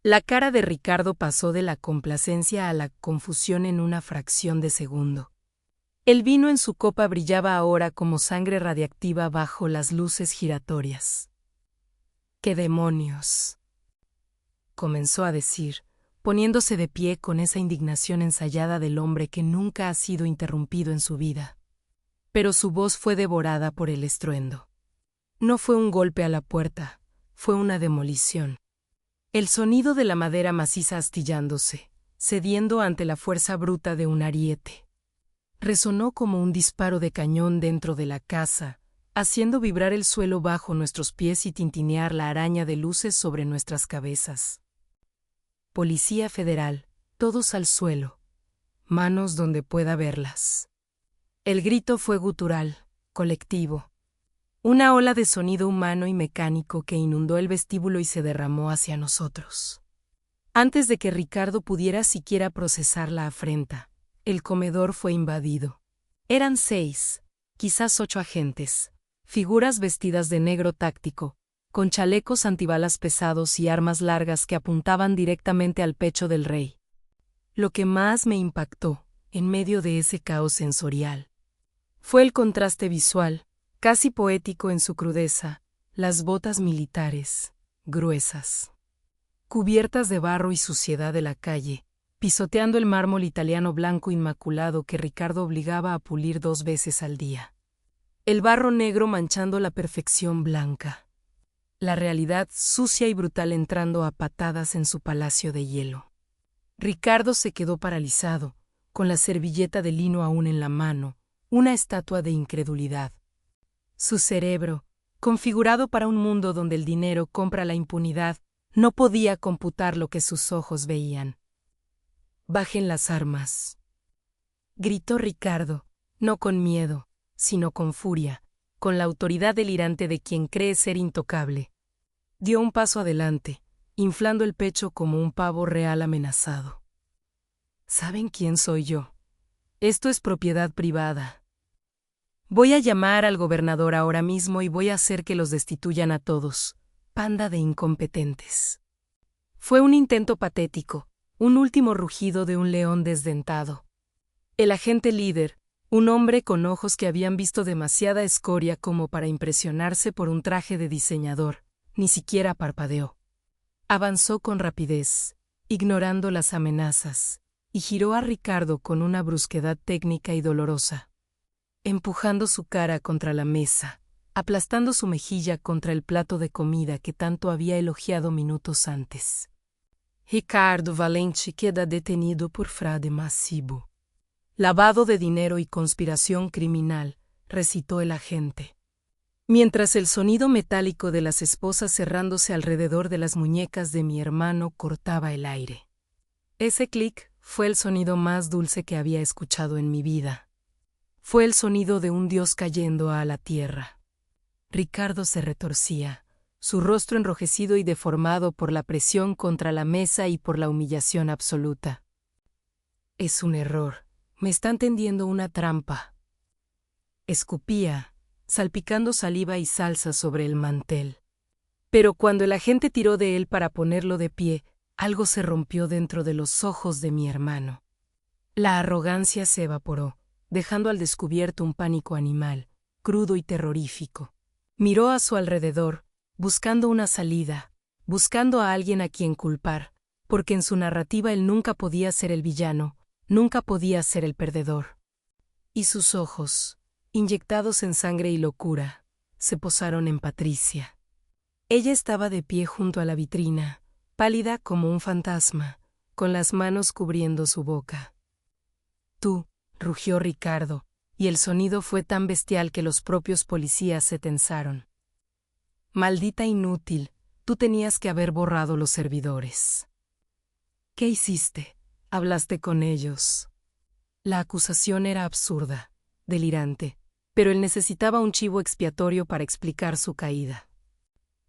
La cara de Ricardo pasó de la complacencia a la confusión en una fracción de segundo. El vino en su copa brillaba ahora como sangre radiactiva bajo las luces giratorias. «¡Qué demonios!», comenzó a decir, poniéndose de pie con esa indignación ensayada del hombre que nunca ha sido interrumpido en su vida. Pero su voz fue devorada por el estruendo. No fue un golpe a la puerta, fue una demolición. El sonido de la madera maciza astillándose, cediendo ante la fuerza bruta de un ariete. Resonó como un disparo de cañón dentro de la casa, haciendo vibrar el suelo bajo nuestros pies y tintinear la araña de luces sobre nuestras cabezas. Policía Federal, todos al suelo, manos donde pueda verlas. El grito fue gutural, colectivo. Una ola de sonido humano y mecánico que inundó el vestíbulo y se derramó hacia nosotros. Antes de que Ricardo pudiera siquiera procesar la afrenta, el comedor fue invadido. Eran 6, quizás 8 agentes, figuras vestidas de negro táctico, con chalecos antibalas pesados y armas largas que apuntaban directamente al pecho del rey. Lo que más me impactó, en medio de ese caos sensorial, fue el contraste visual, casi poético en su crudeza, las botas militares, gruesas, cubiertas de barro y suciedad de la calle, pisoteando el mármol italiano blanco inmaculado que Ricardo obligaba a pulir 2 veces al día. El barro negro manchando la perfección blanca. La realidad sucia y brutal entrando a patadas en su palacio de hielo. Ricardo se quedó paralizado, con la servilleta de lino aún en la mano, una estatua de incredulidad. Su cerebro, configurado para un mundo donde el dinero compra la impunidad, no podía computar lo que sus ojos veían. «Bajen las armas», gritó Ricardo, no con miedo, sino con furia, con la autoridad delirante de quien cree ser intocable. Dio un paso adelante, inflando el pecho como un pavo real amenazado. «¿Saben quién soy yo? Esto es propiedad privada. Voy a llamar al gobernador ahora mismo y voy a hacer que los destituyan a todos, panda de incompetentes». Fue un intento patético, un último rugido de un león desdentado. El agente líder, un hombre con ojos que habían visto demasiada escoria como para impresionarse por un traje de diseñador, ni siquiera parpadeó. Avanzó con rapidez, ignorando las amenazas, y giró a Ricardo con una brusquedad técnica y dolorosa, empujando su cara contra la mesa, aplastando su mejilla contra el plato de comida que tanto había elogiado minutos antes. Ricardo Valente queda detenido por fraude masivo. Lavado de dinero y conspiración criminal, recitó el agente. Mientras el sonido metálico de las esposas cerrándose alrededor de las muñecas de mi hermano cortaba el aire. Ese clic fue el sonido más dulce que había escuchado en mi vida. Fue el sonido de un dios cayendo a la tierra. Ricardo se retorcía, su rostro enrojecido y deformado por la presión contra la mesa y por la humillación absoluta. «Es un error. Me están tendiendo una trampa». Escupía, salpicando saliva y salsa sobre el mantel. Pero cuando el agente tiró de él para ponerlo de pie, algo se rompió dentro de los ojos de mi hermano. La arrogancia se evaporó, dejando al descubierto un pánico animal, crudo y terrorífico. Miró a su alrededor, buscando una salida, buscando a alguien a quien culpar, porque en su narrativa él nunca podía ser el villano, nunca podía ser el perdedor. Y sus ojos, inyectados en sangre y locura, se posaron en Patricia. Ella estaba de pie junto a la vitrina, pálida como un fantasma, con las manos cubriendo su boca. «Tú», rugió Ricardo, y el sonido fue tan bestial que los propios policías se tensaron. «Maldita inútil, tú tenías que haber borrado los servidores». «¿Qué hiciste? Hablaste con ellos». La acusación era absurda, delirante, pero él necesitaba un chivo expiatorio para explicar su caída.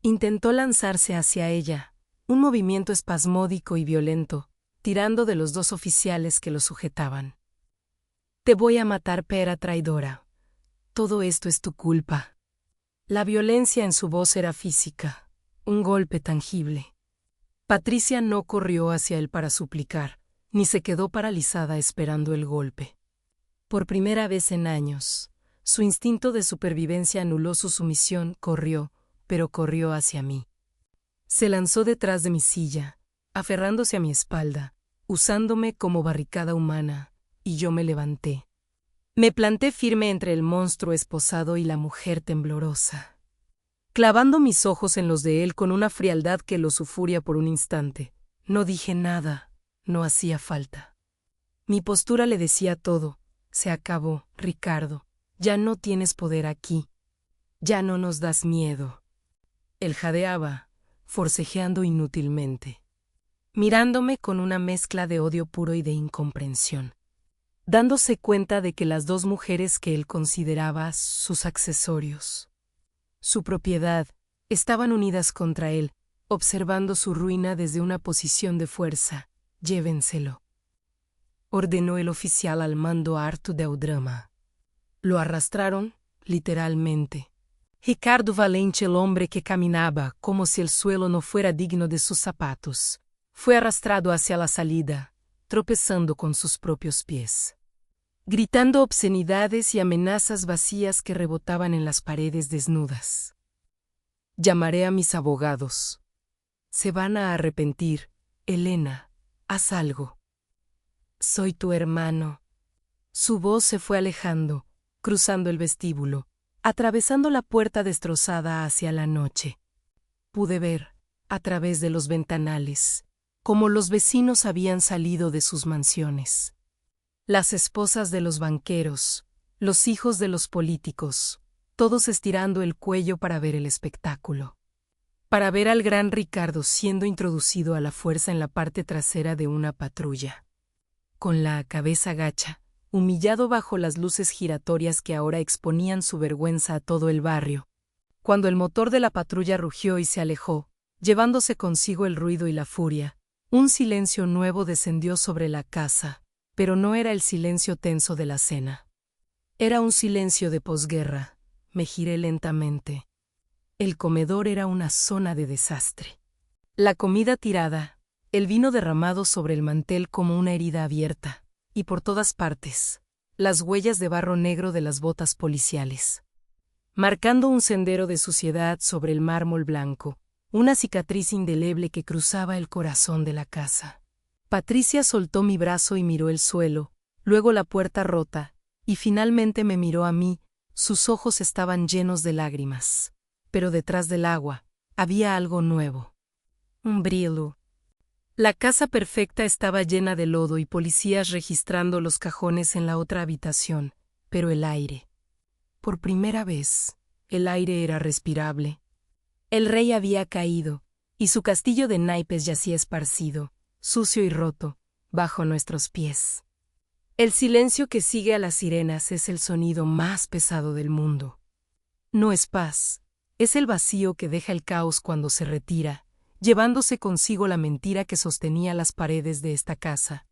Intentó lanzarse hacia ella, un movimiento espasmódico y violento, tirando de los 2 oficiales que lo sujetaban. «Te voy a matar, pera traidora. Todo esto es tu culpa». La violencia en su voz era física, un golpe tangible. Patricia no corrió hacia él para suplicar, ni se quedó paralizada esperando el golpe. Por primera vez en años, su instinto de supervivencia anuló su sumisión, corrió, pero corrió hacia mí. Se lanzó detrás de mi silla, aferrándose a mi espalda, usándome como barricada humana, y yo me levanté. Me planté firme entre el monstruo esposado y la mujer temblorosa. clavando mis ojos en los de él con una frialdad que lo sufuria por un instante. No dije nada, no hacía falta. Mi postura le decía todo. Se acabó, Ricardo. Ya no tienes poder aquí. Ya no nos das miedo. Él jadeaba, forcejeando inútilmente, mirándome con una mezcla de odio puro y de incomprensión, dándose cuenta de que las dos mujeres que él consideraba sus accesorios, su propiedad, estaban unidas contra él, observando su ruina desde una posición de fuerza. Llévenselo, ordenó el oficial al mando harto del drama. Lo arrastraron, literalmente. Ricardo Valente, el hombre que caminaba como si el suelo no fuera digno de sus zapatos, fue arrastrado hacia la salida, tropezando con sus propios pies, gritando obscenidades y amenazas vacías que rebotaban en las paredes desnudas. Llamaré a mis abogados. Se van a arrepentir. Elena, haz algo. Soy tu hermano. Su voz se fue alejando, cruzando el vestíbulo, atravesando la puerta destrozada hacia la noche. Pude ver, a través de los ventanales, cómo los vecinos habían salido de sus mansiones. Las esposas de los banqueros, los hijos de los políticos, todos estirando el cuello para ver el espectáculo. Para ver al gran Ricardo siendo introducido a la fuerza en la parte trasera de una patrulla. Con la cabeza gacha, humillado bajo las luces giratorias que ahora exponían su vergüenza a todo el barrio. Cuando el motor de la patrulla rugió y se alejó, llevándose consigo el ruido y la furia, un silencio nuevo descendió sobre la casa, pero no era el silencio tenso de la cena. Era un silencio de posguerra. Me giré lentamente. El comedor era una zona de desastre. La comida tirada, el vino derramado sobre el mantel como una herida abierta, y por todas partes, las huellas de barro negro de las botas policiales, marcando un sendero de suciedad sobre el mármol blanco, una cicatriz indeleble que cruzaba el corazón de la casa. Patricia soltó mi brazo y miró el suelo, luego la puerta rota, y finalmente me miró a mí. Sus ojos estaban llenos de lágrimas, pero detrás del agua había algo nuevo. Un brillo. La casa perfecta estaba llena de lodo y policías registrando los cajones en la otra habitación, pero el aire. Por primera vez, el aire era respirable. El rey había caído, y su castillo de naipes yacía esparcido, sucio y roto, bajo nuestros pies. El silencio que sigue a las sirenas es el sonido más pesado del mundo. No es paz, es el vacío que deja el caos cuando se retira, llevándose consigo la mentira que sostenía las paredes de esta casa.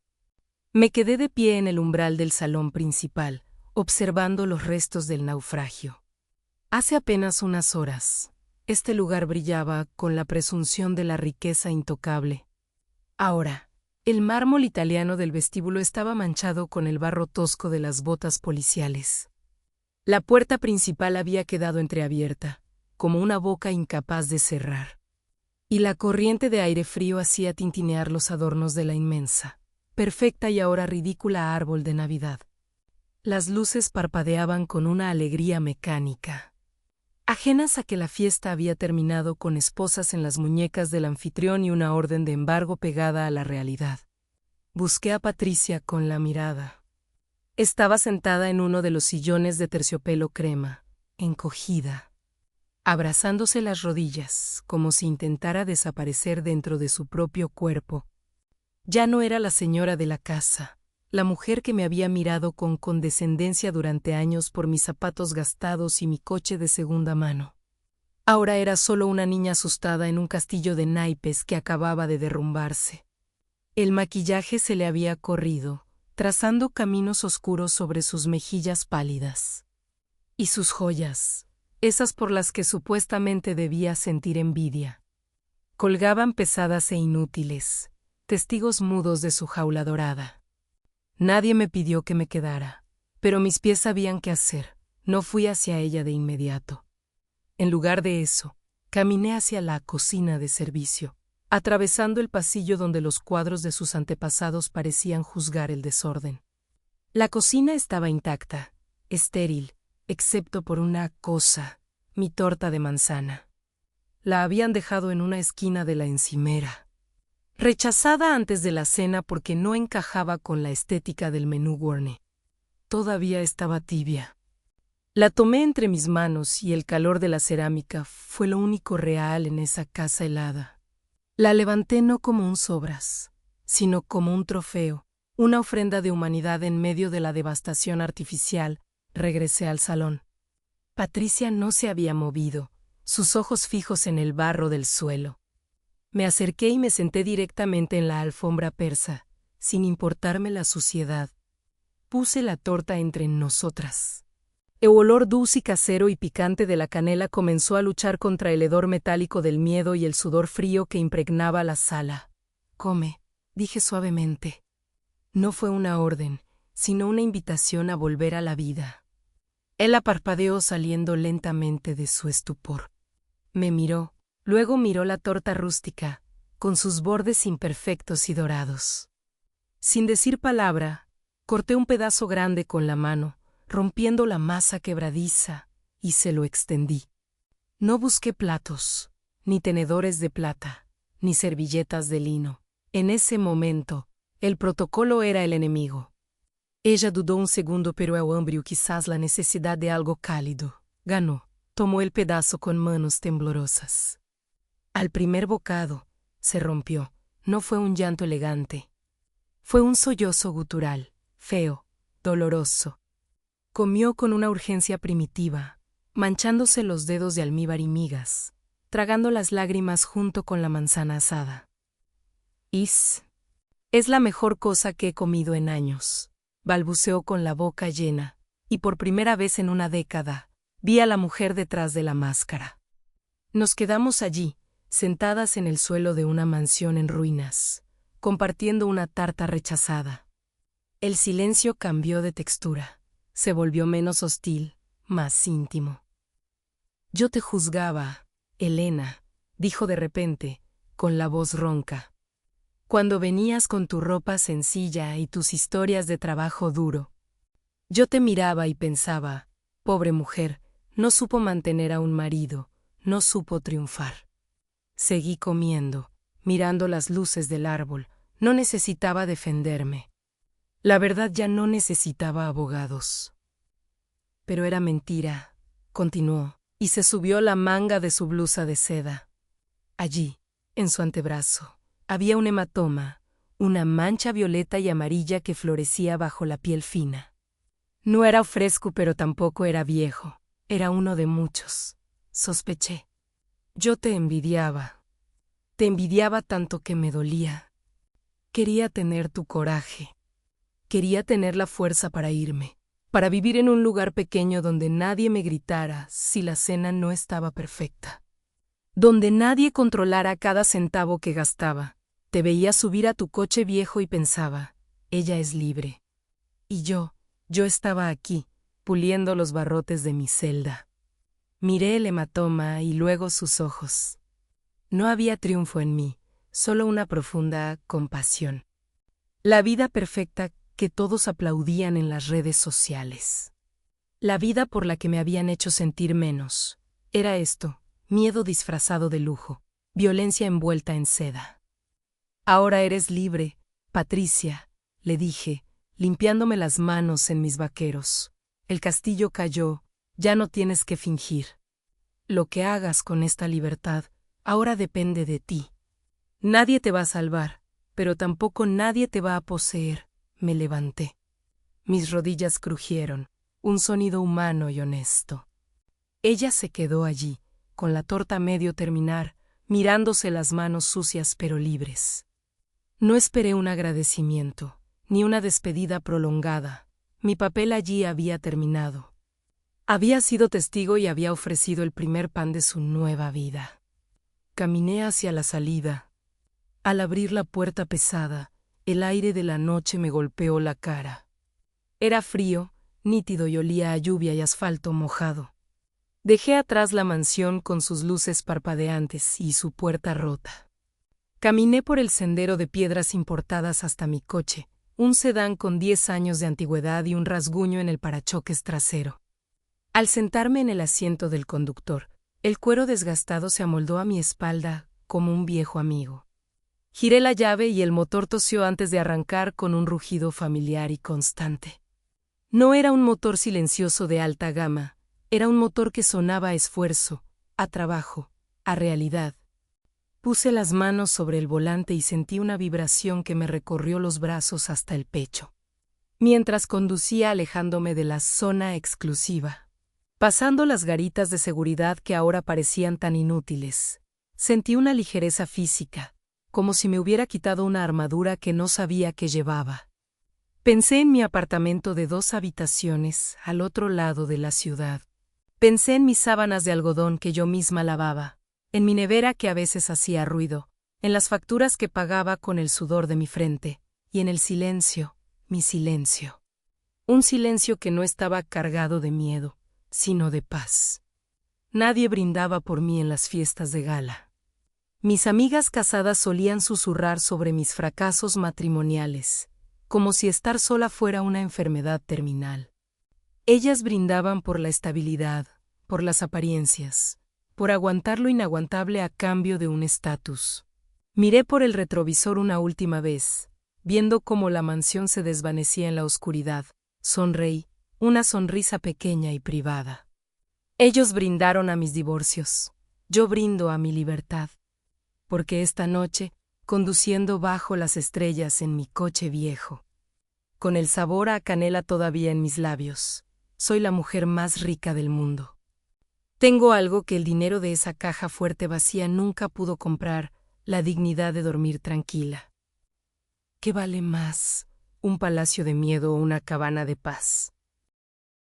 Me quedé de pie en el umbral del salón principal, observando los restos del naufragio. Hace apenas unas horas, este lugar brillaba con la presunción de la riqueza intocable. Ahora, el mármol italiano del vestíbulo estaba manchado con el barro tosco de las botas policiales. La puerta principal había quedado entreabierta, como una boca incapaz de cerrar. Y la corriente de aire frío hacía tintinear los adornos de la inmensa, perfecta y ahora ridícula árbol de Navidad. Las luces parpadeaban con una alegría mecánica, ajenas a que la fiesta había terminado, con esposas en las muñecas del anfitrión y una orden de embargo pegada a la realidad. Busqué a Patricia con la mirada. Estaba sentada en uno de los sillones de terciopelo crema, encogida, abrazándose las rodillas, como si intentara desaparecer dentro de su propio cuerpo. Ya no era la señora de la casa, la mujer que me había mirado con condescendencia durante años por mis zapatos gastados y mi coche de segunda mano. Ahora era solo una niña asustada en un castillo de naipes que acababa de derrumbarse. El maquillaje se le había corrido, trazando caminos oscuros sobre sus mejillas pálidas. Y sus joyas, esas por las que supuestamente debía sentir envidia, colgaban pesadas e inútiles, testigos mudos de su jaula dorada. Nadie me pidió que me quedara, pero mis pies sabían qué hacer. No fui hacia ella de inmediato. En lugar de eso, caminé hacia la cocina de servicio, atravesando el pasillo donde los cuadros de sus antepasados parecían juzgar el desorden. La cocina estaba intacta, estéril, excepto por una cosa, mi torta de manzana. La habían dejado en una esquina de la encimera. Rechazada antes de la cena porque no encajaba con la estética del menú gourmet. Todavía estaba tibia. La tomé entre mis manos y el calor de la cerámica fue lo único real en esa casa helada. La levanté no como un sobras, sino como un trofeo, una ofrenda de humanidad en medio de la devastación artificial. Regresé al salón. Patricia no se había movido, sus ojos fijos en el barro del suelo. Me acerqué y me senté directamente en la alfombra persa, sin importarme la suciedad. Puse la torta entre nosotras. El olor dulce y casero y picante de la canela comenzó a luchar contra el hedor metálico del miedo y el sudor frío que impregnaba la sala. «Come», dije suavemente. No fue una orden, sino una invitación a volver a la vida. Él la parpadeó saliendo lentamente de su estupor. Me miró, luego miró la torta rústica, con sus bordes imperfectos y dorados. Sin decir palabra, corté un pedazo grande con la mano, rompiendo la masa quebradiza, y se lo extendí. No busqué platos, ni tenedores de plata, ni servilletas de lino. En ese momento, el protocolo era el enemigo. Ella dudó un segundo, pero el hambre o quizás la necesidad de algo cálido ganó. Tomó el pedazo con manos temblorosas. Al primer bocado, se rompió. No fue un llanto elegante. Fue un sollozo gutural, feo, doloroso. Comió con una urgencia primitiva, manchándose los dedos de almíbar y migas, tragando las lágrimas junto con la manzana asada. Es la mejor cosa que he comido en años, balbuceó con la boca llena, y por primera vez en una década, vi a la mujer detrás de la máscara. Nos quedamos allí, sentadas en el suelo de una mansión en ruinas, compartiendo una tarta rechazada. El silencio cambió de textura. Se volvió menos hostil, más íntimo. Yo te juzgaba, Elena, dijo de repente, con la voz ronca. Cuando venías con tu ropa sencilla y tus historias de trabajo duro. Yo te miraba y pensaba, pobre mujer, no supo mantener a un marido, no supo triunfar. Seguí comiendo, mirando las luces del árbol, no necesitaba defenderme. La verdad ya no necesitaba abogados. Pero era mentira, continuó, y se subió la manga de su blusa de seda. Allí, en su antebrazo, había un hematoma, una mancha violeta y amarilla que florecía bajo la piel fina. No era fresco, pero tampoco era viejo, era uno de muchos, sospeché. Yo te envidiaba tanto que me dolía. Quería tener tu coraje. Quería tener la fuerza para irme, para vivir en un lugar pequeño donde nadie me gritara si la cena no estaba perfecta. Donde nadie controlara cada centavo que gastaba. Te veía subir a tu coche viejo y pensaba, ella es libre. Y yo estaba aquí, puliendo los barrotes de mi celda. Miré el hematoma y luego sus ojos. No había triunfo en mí, solo una profunda compasión. La vida perfecta que todos aplaudían en las redes sociales. La vida por la que me habían hecho sentir menos. Era esto, miedo disfrazado de lujo, violencia envuelta en seda. Ahora eres libre, Patricia, le dije, limpiándome las manos en mis vaqueros. El castillo cayó, ya no tienes que fingir. Lo que hagas con esta libertad ahora depende de ti. Nadie te va a salvar, pero tampoco nadie te va a poseer. Me levanté. Mis rodillas crujieron, un sonido humano y honesto. Ella se quedó allí, con la torta a medio terminar, mirándose las manos sucias pero libres. No esperé un agradecimiento, ni una despedida prolongada. Mi papel allí había terminado. Había sido testigo y había ofrecido el primer pan de su nueva vida. Caminé hacia la salida. Al abrir la puerta pesada, el aire de la noche me golpeó la cara. Era frío, nítido y olía a lluvia y asfalto mojado. Dejé atrás la mansión con sus luces parpadeantes y su puerta rota. Caminé por el sendero de piedras importadas hasta mi coche, un sedán con 10 años de antigüedad y un rasguño en el parachoques trasero. Al sentarme en el asiento del conductor, El cuero desgastado se amoldó a mi espalda como un viejo amigo. Giré la llave y el motor tosió antes de arrancar con un rugido familiar y constante. No era un motor silencioso de alta gama, era un motor que sonaba a esfuerzo, a trabajo, a realidad. Puse las manos sobre el volante y sentí una vibración que me recorrió los brazos hasta el pecho. Mientras conducía alejándome de la zona exclusiva, pasando las garitas de seguridad que ahora parecían tan inútiles, sentí una ligereza física, como si me hubiera quitado una armadura que no sabía que llevaba. Pensé en mi apartamento de 2 habitaciones al otro lado de la ciudad. Pensé en mis sábanas de algodón que yo misma lavaba, en mi nevera que a veces hacía ruido, en las facturas que pagaba con el sudor de mi frente, y en el silencio, mi silencio. Un silencio que no estaba cargado de miedo, sino de paz. Nadie brindaba por mí en las fiestas de gala. Mis amigas casadas solían susurrar sobre mis fracasos matrimoniales, como si estar sola fuera una enfermedad terminal. Ellas brindaban por la estabilidad, por las apariencias, por aguantar lo inaguantable a cambio de un estatus. Miré por el retrovisor una última vez, viendo cómo la mansión se desvanecía en la oscuridad. Sonreí, una sonrisa pequeña y privada. Ellos brindaron a mis divorcios, yo brindo a mi libertad. Porque esta noche, conduciendo bajo las estrellas en mi coche viejo, con el sabor a canela todavía en mis labios, soy la mujer más rica del mundo. Tengo algo que el dinero de esa caja fuerte vacía nunca pudo comprar, la dignidad de dormir tranquila. ¿Qué vale más, un palacio de miedo o una cabana de paz?